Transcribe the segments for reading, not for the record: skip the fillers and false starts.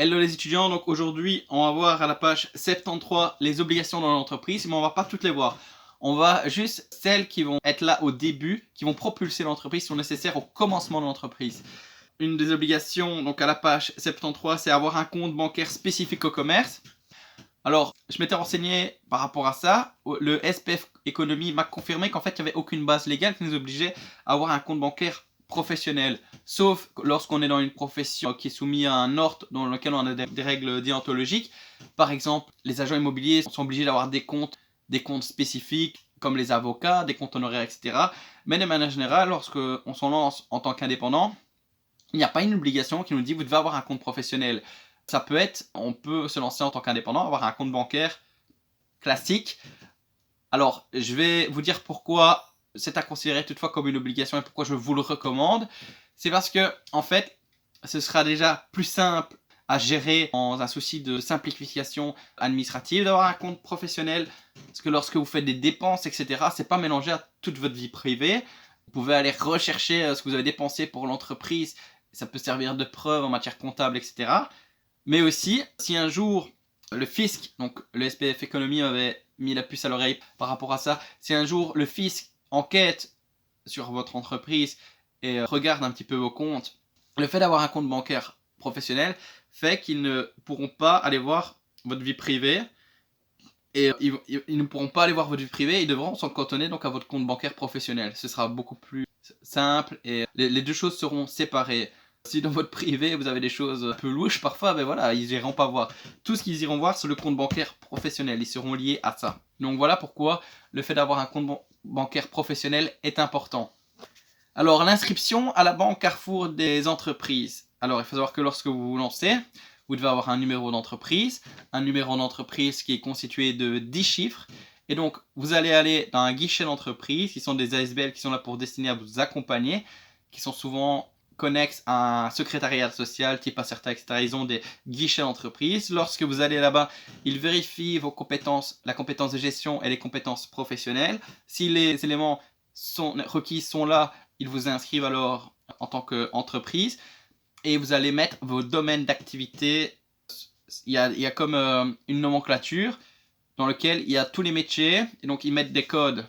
Hello les étudiants, donc aujourd'hui on va voir à la page 73 les obligations dans l'entreprise, mais on va pas toutes les voir. On va juste celles qui vont être là au début, qui vont propulser l'entreprise, qui sont nécessaires au commencement de l'entreprise. Une des obligations, donc à la page 73, c'est avoir un compte bancaire spécifique au commerce. Alors, je m'étais renseigné par rapport à ça. Le SPF Économie m'a confirmé qu'en fait, il n'y avait aucune base légale qui nous obligeait à avoir un compte bancaire professionnel. Sauf lorsqu'on est dans une profession qui est soumise à un ordre dans lequel on a des règles déontologiques. Par exemple, les agents immobiliers sont obligés d'avoir des comptes spécifiques, comme les avocats, des comptes honoraires, etc. Mais de manière générale, lorsqu'on s'en lance en tant qu'indépendant, il n'y a pas une obligation qui nous dit vous devez avoir un compte professionnel. Ça peut être, on peut se lancer en tant qu'indépendant, avoir un compte bancaire classique. Alors, je vais vous dire pourquoi c'est à considérer toutefois comme une obligation et pourquoi je vous le recommande. C'est parce que, en fait, ce sera déjà plus simple à gérer dans un souci de simplification administrative d'avoir un compte professionnel. Parce que lorsque vous faites des dépenses, etc., c'est pas mélangé à toute votre vie privée. Vous pouvez aller rechercher ce que vous avez dépensé pour l'entreprise. Ça peut servir de preuve en matière comptable, etc. Mais aussi, si un jour le fisc, donc le SPF Économie avait mis la puce à l'oreille par rapport à ça, si un jour le fisc enquête sur votre entreprise et regarde un petit peu vos comptes, le fait d'avoir un compte bancaire professionnel fait qu'ils ne pourront pas aller voir votre vie privée et ils ne pourront pas aller voir votre vie privée, ils devront s'en cantonner donc à votre compte bancaire professionnel. Ce sera beaucoup plus simple et les deux choses seront séparées. Si dans votre privé vous avez des choses un peu louches parfois, ben voilà, ils iront pas voir. Tout ce qu'ils iront voir, c'est le compte bancaire professionnel. Ils seront liés à ça. Donc voilà pourquoi le fait d'avoir un compte bancaire professionnel est important. Alors l'inscription à la banque Carrefour des entreprises. Alors il faut savoir que lorsque vous vous lancez, vous devez avoir un numéro d'entreprise qui est constitué de 10 chiffres. Et donc vous allez aller dans un guichet d'entreprise qui sont des ASBL qui sont là pour destiner à vous accompagner, qui sont souvent connexes à un secrétariat social type Acerta, etc. Ils ont des guichets d'entreprise. Lorsque vous allez là-bas, ils vérifient vos compétences, la compétence de gestion et les compétences professionnelles. Si les éléments requis sont là, ils vous inscrivent alors en tant qu'entreprise et vous allez mettre vos domaines d'activité. Il y a comme une nomenclature dans laquelle il y a tous les métiers et donc ils mettent des codes.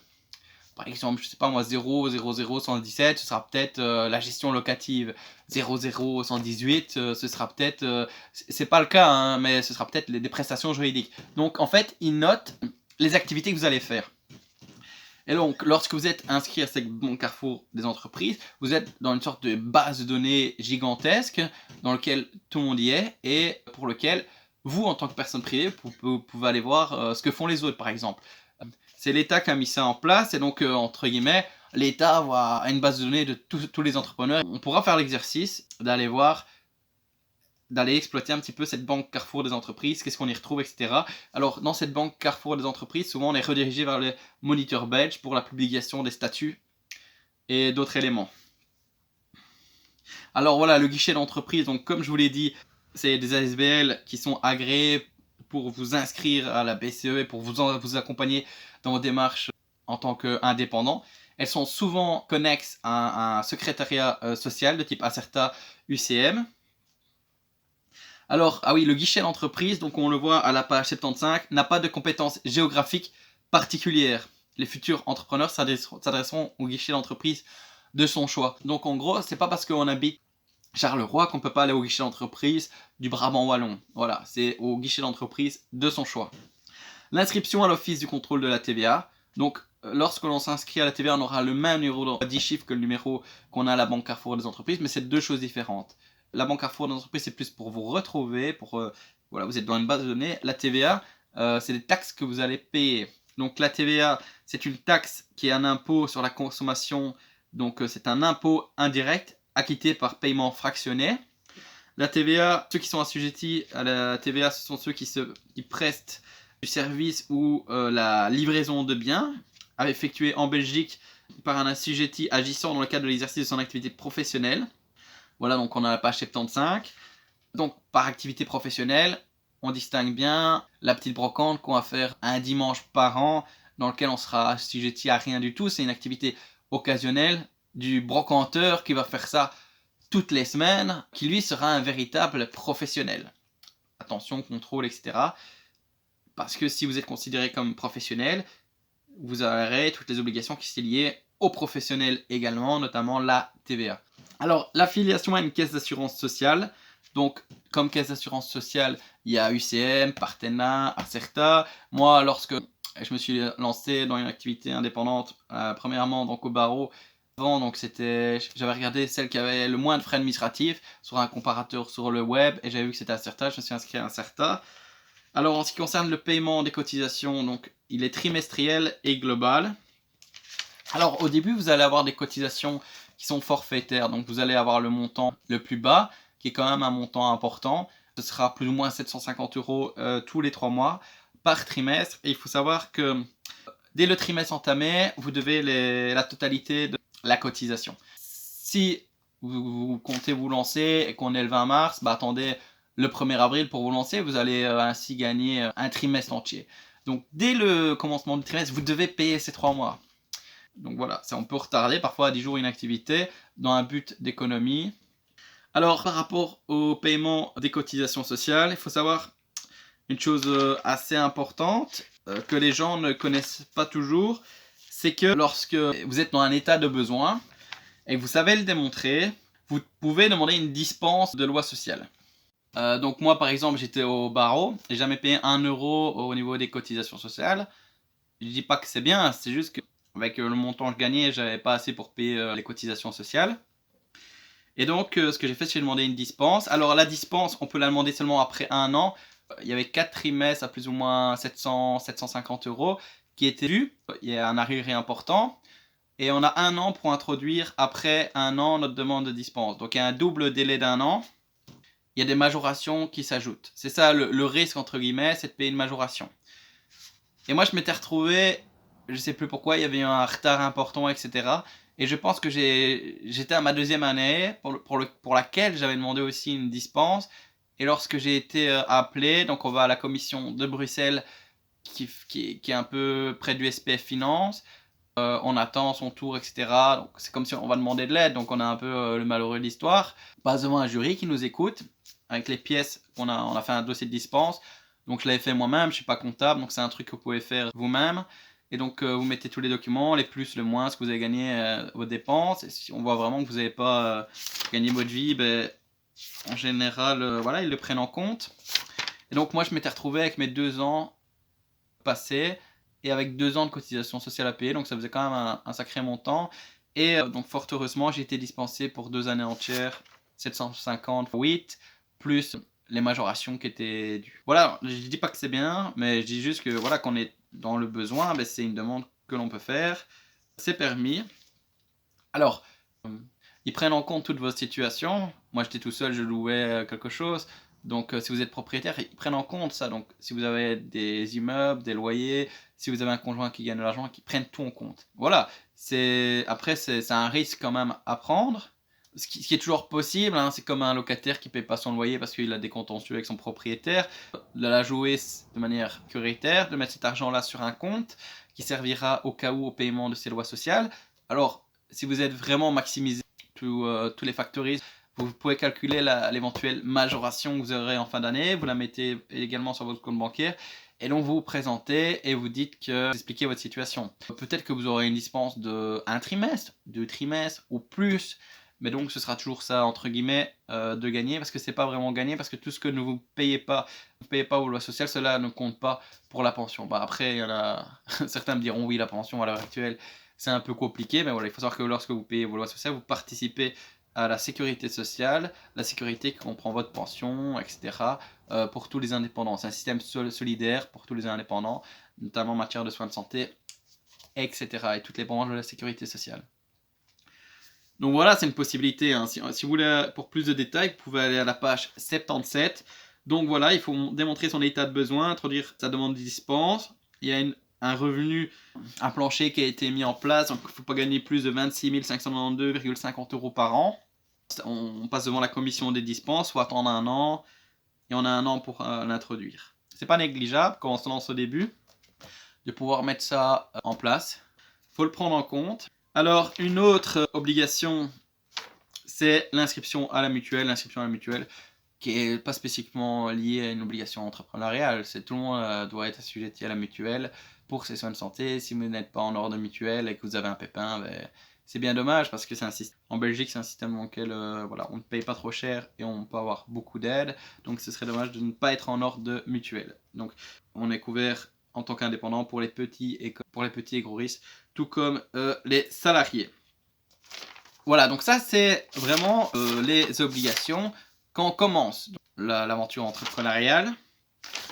Par exemple, je sais pas moi, 0, 0, 0, 117, ce sera peut-être la gestion locative. 0, 0, 118, ce sera peut-être... c'est pas le cas, hein, mais ce sera peut-être des prestations juridiques. Donc en fait, ils notent les activités que vous allez faire. Et donc, lorsque vous êtes inscrit à ce bon Carrefour des entreprises, vous êtes dans une sorte de base de données gigantesque dans laquelle tout le monde y est et pour lequel vous, en tant que personne privée, vous pouvez aller voir ce que font les autres, par exemple. C'est l'État qui a mis ça en place et donc, entre guillemets, l'État a une base de données de tous les entrepreneurs. On pourra faire l'exercice d'aller voir, d'aller exploiter un petit peu cette banque Carrefour des entreprises, qu'est-ce qu'on y retrouve, etc. Alors, dans cette banque Carrefour des entreprises, souvent on est redirigé vers les moniteurs belges pour la publication des statuts et d'autres éléments. Alors voilà, le guichet d'entreprise, donc comme je vous l'ai dit, c'est des ASBL qui sont agréés pour vous inscrire à la BCE et pour vous accompagner dans vos démarches en tant qu'indépendant. Elles sont souvent connexes à un secrétariat social de type Acerta UCM. Alors, ah oui, le guichet d'entreprise, donc on le voit à la page 75, n'a pas de compétences géographiques particulières. Les futurs entrepreneurs s'adresseront au guichet d'entreprise de son choix. Donc en gros, c'est pas parce qu'on habite Charleroi qu'on peut pas aller au guichet d'entreprise du Brabant wallon. Voilà, c'est au guichet d'entreprise de son choix. L'inscription à l'office du contrôle de la TVA. Donc, lorsque l'on s'inscrit à la TVA, on aura le même numéro de 10 chiffres que le numéro qu'on a à la Banque Carrefour des entreprises, mais c'est deux choses différentes. La Banque Carrefour des entreprises, c'est plus pour vous retrouver, voilà, vous êtes dans une base de données. La TVA, c'est des taxes que vous allez payer. Donc la TVA, c'est une taxe qui est un impôt sur la consommation, donc c'est un impôt indirect acquitté par paiement fractionné. La TVA, ceux qui sont assujettis à la TVA, ce sont ceux qui prestent du service ou la livraison de biens effectuée en Belgique par un assujetti agissant dans le cadre de l'exercice de son activité professionnelle. Voilà, donc on a la page 75. Donc par activité professionnelle, on distingue bien la petite brocante qu'on va faire un dimanche par an, dans lequel on sera assujetti à rien du tout. C'est une activité occasionnelle du brocanteur qui va faire ça toutes les semaines, qui lui sera un véritable professionnel. attention, contrôle, etc. Parce que si vous êtes considéré comme professionnel, vous aurez toutes les obligations qui sont liées aux professionnels également, notamment la TVA. Alors, l'affiliation à une caisse d'assurance sociale, donc comme caisse d'assurance sociale, il y a UCM, Partena, Acerta. Moi, lorsque je me suis lancé dans une activité indépendante, premièrement donc au barreau, avant, donc j'avais regardé celle qui avait le moins de frais administratifs sur un comparateur sur le web et j'avais vu que c'était Acerta, je me suis inscrit à Acerta. Alors en ce qui concerne le paiement des cotisations, donc il est trimestriel et global. Alors au début vous allez avoir des cotisations qui sont forfaitaires, donc vous allez avoir le montant le plus bas, qui est quand même un montant important. Ce sera plus ou moins 750 € tous les 3 mois par trimestre. Et il faut savoir que dès le trimestre entamé, vous devez la totalité de la cotisation. Si vous comptez vous lancer et qu'on est le 20 mars, attendez le 1er avril pour vous lancer, vous allez ainsi gagner un trimestre entier. Donc dès le commencement du trimestre, vous devez payer ces 3 mois. Donc voilà, on peut retarder parfois à 10 jours une activité dans un but d'économie. Alors par rapport au paiement des cotisations sociales, il faut savoir une chose assez importante que les gens ne connaissent pas toujours, c'est que lorsque vous êtes dans un état de besoin et que vous savez le démontrer, vous pouvez demander une dispense de loi sociale. Donc moi par exemple j'étais au barreau, j'ai jamais payé 1 € au niveau des cotisations sociales. Je dis pas que c'est bien, c'est juste qu'avec le montant que je gagnais, j'avais pas assez pour payer les cotisations sociales. Et donc ce que j'ai fait, c'est demander une dispense. Alors la dispense, on peut la demander seulement après 1 an. Il y avait 4 trimestres à plus ou moins 750 € qui étaient dus. Il y a un arriéré important. Et on a 1 an pour introduire après 1 an notre demande de dispense. Donc il y a un double délai d'1 an. Il y a des majorations qui s'ajoutent. C'est ça le risque entre guillemets, c'est de payer une majoration. Et moi je m'étais retrouvé, je sais plus pourquoi, il y avait eu un retard important, etc. Et je pense que j'étais à ma 2e année pour laquelle j'avais demandé aussi une dispense. Et lorsque j'ai été appelé, donc on va à la commission de Bruxelles qui est un peu près du SPF Finance. On attend son tour, etc. Donc c'est comme si on va demander de l'aide, donc on a un peu le malheureux de l'histoire. Pas devant un jury qui nous écoute, avec les pièces, on a fait un dossier de dispense. Donc je l'avais fait moi-même, je suis pas comptable, donc c'est un truc que vous pouvez faire vous-même. Et donc vous mettez tous les documents, les plus, le moins, ce que vous avez gagné, vos dépenses. Et si on voit vraiment que vous n'avez pas gagné votre vie, en général, voilà, ils le prennent en compte. Et donc moi je m'étais retrouvé avec mes 2 ans passés et avec 2 ans de cotisation sociale à payer, donc ça faisait quand même un sacré montant. Et donc fort heureusement, j'ai été dispensé pour 2 années entières, 758, plus les majorations qui étaient dues. Voilà, je dis pas que c'est bien, mais je dis juste que voilà, qu'on est dans le besoin, c'est une demande que l'on peut faire, c'est permis. Alors, ils prennent en compte toutes vos situations. Moi j'étais tout seul, je louais quelque chose. Donc si vous êtes propriétaire, ils prennent en compte ça. Donc si vous avez des immeubles, des loyers, si vous avez un conjoint qui gagne de l'argent, ils prennent tout en compte. Voilà, après c'est un risque quand même à prendre. Ce qui est toujours possible, hein, c'est comme un locataire qui ne paie pas son loyer parce qu'il a des contentieux avec son propriétaire, de la jouer de manière prioritaire, de mettre cet argent-là sur un compte qui servira au cas où au paiement de ses lois sociales. Alors, si vous êtes vraiment maximisé tous les factories, vous pouvez calculer l'éventuelle majoration que vous aurez en fin d'année, vous la mettez également sur votre compte bancaire, et donc vous vous présentez et vous dites que vous expliquez votre situation. Peut-être que vous aurez une dispense de 1 trimestre, 2 trimestres ou plus, mais donc ce sera toujours ça entre guillemets de gagner, parce que c'est pas vraiment gagner, parce que tout ce que vous ne payez pas vos lois sociales, cela ne compte pas pour la pension. Après il y en a certains me diront oui, la pension à l'heure actuelle c'est un peu compliqué, mais voilà, il faut savoir que lorsque vous payez vos lois sociales, vous participez à la sécurité sociale, la sécurité qui comprend votre pension, etc. Pour tous les indépendants. C'est un système solidaire pour tous les indépendants, notamment en matière de soins de santé, etc. et toutes les branches de la sécurité sociale. Donc voilà, c'est une possibilité, hein. Si vous voulez pour plus de détails, vous pouvez aller à la page 77. Donc voilà, il faut démontrer son état de besoin, introduire sa demande de dispense. Il y a un revenu, un plancher qui a été mis en place, donc il ne faut pas gagner plus de 26 592,50 € par an. On passe devant la commission des dispenses, faut attendre 1 an, et on a 1 an pour l'introduire. C'est pas négligeable quand on se lance au début, de pouvoir mettre ça en place. Il faut le prendre en compte. Alors, une autre obligation, c'est l'inscription à la mutuelle. L'inscription à la mutuelle qui est pas spécifiquement lié à une obligation entrepreneuriale. C'est tout le monde doit être assujetti à la mutuelle pour ses soins de santé. Si vous n'êtes pas en ordre mutuel et que vous avez un pépin, ben, c'est bien dommage parce que c'est un système. En Belgique, c'est un système dans lequel voilà, on ne paye pas trop cher et on peut avoir beaucoup d'aide. Donc ce serait dommage de ne pas être en ordre mutuel. Donc on est couvert en tant qu'indépendant pour les petits et gros risques, tout comme les salariés. Voilà, donc ça c'est vraiment les obligations quand on commence l'aventure entrepreneuriale.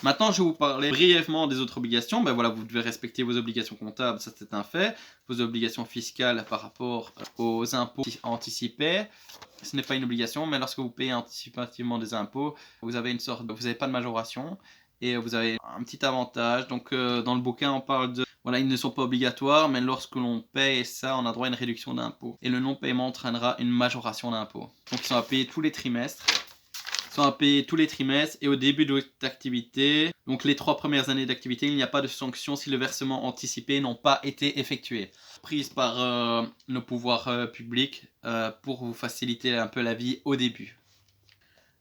Maintenant, je vais vous parler brièvement des autres obligations. Ben voilà, vous devez respecter vos obligations comptables, ça c'est un fait. Vos obligations fiscales par rapport aux impôts anticipés, ce n'est pas une obligation, mais lorsque vous payez anticipativement des impôts, vous avez vous n'avez pas de majoration et vous avez un petit avantage. Donc dans le bouquin, on parle de voilà, ils ne sont pas obligatoires, mais lorsque l'on paye ça, on a droit à une réduction d'impôt. Et le non-paiement entraînera une majoration d'impôt. Donc ils sont à payer tous les trimestres. Et au début de votre activité, donc les 3 premières années d'activité, il n'y a pas de sanction si le versement anticipé n'ont pas été effectués. Prise par nos pouvoirs publics pour vous faciliter un peu la vie au début.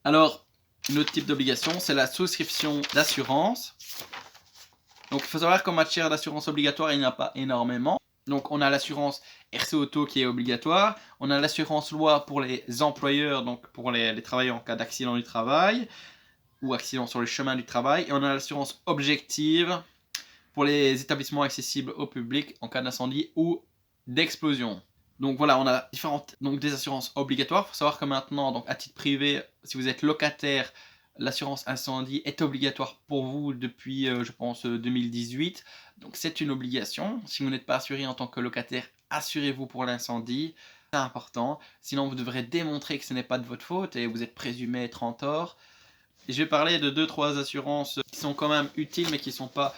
Alors, un autre type d'obligation, c'est la souscription d'assurance. Donc il faut savoir qu'en matière d'assurance obligatoire, il n'y en a pas énormément. Donc on a l'assurance RC Auto qui est obligatoire, on a l'assurance loi pour les employeurs, donc pour les travailleurs en cas d'accident du travail ou accident sur le chemin du travail, et on a l'assurance objective pour les établissements accessibles au public en cas d'incendie ou d'explosion. Donc voilà, on a différentes des assurances obligatoires. Il faut savoir que maintenant, donc à titre privé, si vous êtes locataire, l'assurance incendie est obligatoire pour vous depuis, je pense, 2018. Donc c'est une obligation. Si vous n'êtes pas assuré en tant que locataire, assurez-vous pour l'incendie. C'est important. Sinon, vous devrez démontrer que ce n'est pas de votre faute et vous êtes présumé être en tort. Et je vais parler de 2-3 assurances qui sont quand même utiles mais qui ne sont pas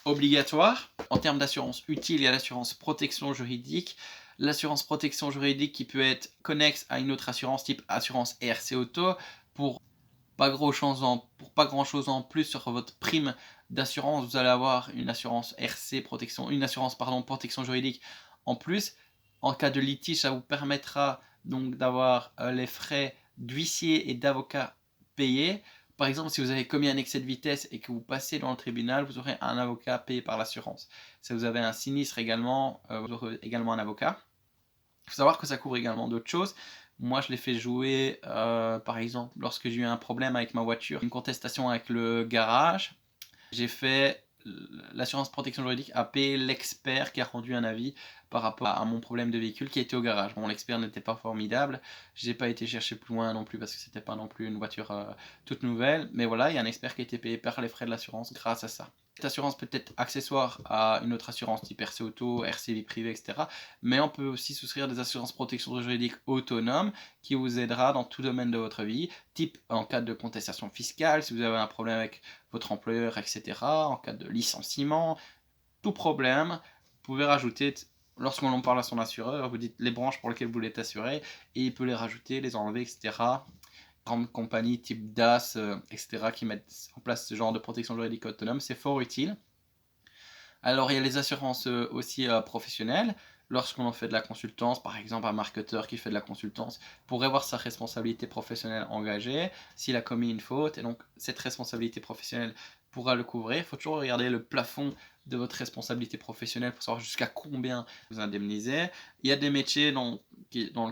obligatoires. En termes d'assurance utile, il y a l'assurance protection juridique. L'assurance protection juridique qui peut être connexe à une autre assurance type assurance RC Auto pour pas grand chose en plus sur votre prime d'assurance. Vous allez avoir une assurance protection juridique en plus. En cas de litige, ça vous permettra donc d'avoir les frais d'huissier et d'avocat payés. Par exemple, si vous avez commis un excès de vitesse et que vous passez dans le tribunal, vous aurez un avocat payé par l'assurance. Si vous avez un sinistre également, vous aurez également un avocat. Il faut savoir que ça couvre également d'autres choses. Moi, je l'ai fait jouer, par exemple, lorsque j'ai eu un problème avec ma voiture, une contestation avec le garage. J'ai fait l'assurance protection juridique a payé l'expert qui a rendu un avis par rapport à mon problème de véhicule qui était au garage. Bon, l'expert n'était pas formidable, je n'ai pas été chercher plus loin non plus parce que c'était pas non plus une voiture toute nouvelle, mais voilà, il y a un expert qui a été payé par les frais de l'assurance grâce à ça. Cette assurance peut être accessoire à une autre assurance type RC Auto, RC Vie Privée, etc. Mais on peut aussi souscrire des assurances protection juridique autonomes qui vous aidera dans tout domaine de votre vie, type en cas de contestation fiscale, si vous avez un problème avec votre employeur, etc. En cas de licenciement, tout problème, vous pouvez rajouter, lorsqu'on en parle à son assureur, vous dites les branches pour lesquelles vous voulez être assuré, et il peut les rajouter, les enlever, etc. Grandes compagnies type DAS, etc. qui mettent en place ce genre de protection juridique autonome, c'est fort utile. Alors il y a les assurances aussi professionnelles. Lorsqu'on en fait de la consultance, par exemple un marketeur qui fait de la consultance pourrait avoir sa responsabilité professionnelle engagée s'il a commis une faute, et donc cette responsabilité professionnelle pourra le couvrir. Il faut toujours regarder le plafond de votre responsabilité professionnelle pour savoir jusqu'à combien vous indemnisez. Il y a des métiers dans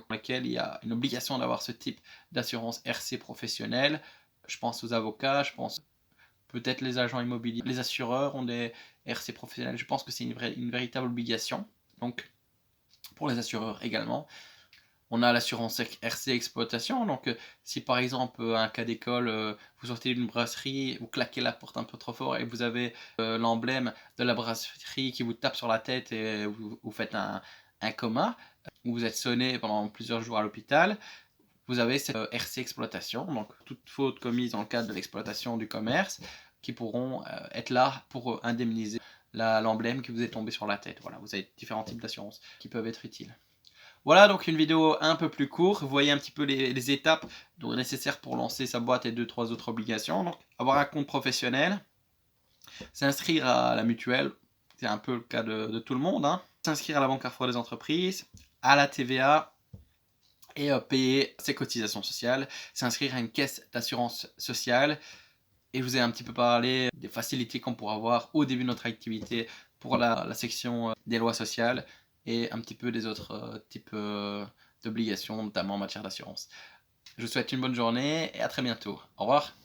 lesquels il y a une obligation d'avoir ce type d'assurance RC professionnelle. Je pense aux avocats, je pense peut-être les agents immobiliers. Les assureurs ont des RC professionnels. Je pense que c'est une véritable obligation. Donc, pour les assureurs également. On a l'assurance RC exploitation. Donc, si par exemple, un cas d'école, vous sortez d'une brasserie, vous claquez la porte un peu trop fort et vous avez l'emblème de la brasserie qui vous tape sur la tête et vous faites un coma, ou vous êtes sonné pendant plusieurs jours à l'hôpital, vous avez cette RC exploitation, donc toute faute commise dans le cadre de l'exploitation du commerce, qui pourront être là pour indemniser l'emblème qui vous est tombé sur la tête. Voilà, vous avez différents types d'assurances qui peuvent être utiles. Voilà donc une vidéo un peu plus courte. Vous voyez un petit peu les étapes nécessaires pour lancer sa boîte et 2-3 autres obligations. Donc avoir un compte professionnel, s'inscrire à la mutuelle, c'est un peu le cas de tout le monde, hein. S'inscrire à la Banque Carrefour des entreprises, à la TVA, et payer ses cotisations sociales, s'inscrire à une caisse d'assurance sociale. Et je vous ai un petit peu parlé des facilités qu'on pourra avoir au début de notre activité pour la section des lois sociales et un petit peu des autres types d'obligations, notamment en matière d'assurance. Je vous souhaite une bonne journée et à très bientôt. Au revoir.